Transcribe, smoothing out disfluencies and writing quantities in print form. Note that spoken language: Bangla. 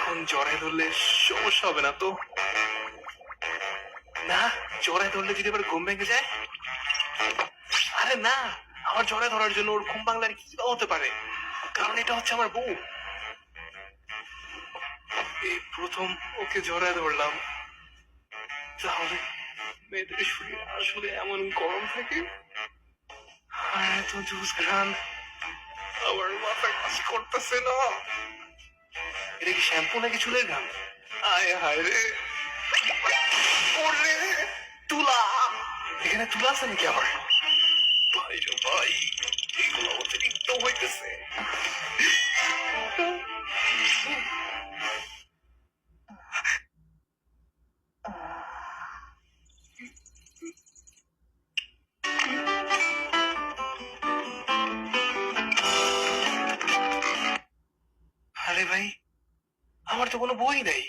এখন জড়ায় ধরলে সমস্যা হবে না তো? না, জড়ায় ধরলে যদি আবার ঘুম ভেঙে যায়? আরে না, আমার জড়ায় ধরার জন্য ওর ঘুম ভাঙলে আর কি বা হতে পারে? কারণ এটা হচ্ছে আমার বউ। এই প্রথম ওকে জড়ায় ধরলাম। তাহলে মেয়েদের শরীর আসলে এমন গরম থাকে? আর এত জুস ঘ্রাণ, আমার মাথা কাজ করতেছে না। এটা কি শ্যাম্পু নাকি চুলের ঘাম? আয় হায় রে, ওরে তুলা! এখানে তুলা আছে নাকি আবার? ভাই রে ভাই, এগুলো অতিরিক্ত হইতেছে। আরে ভাই, আমার তো কোনো বই নাই।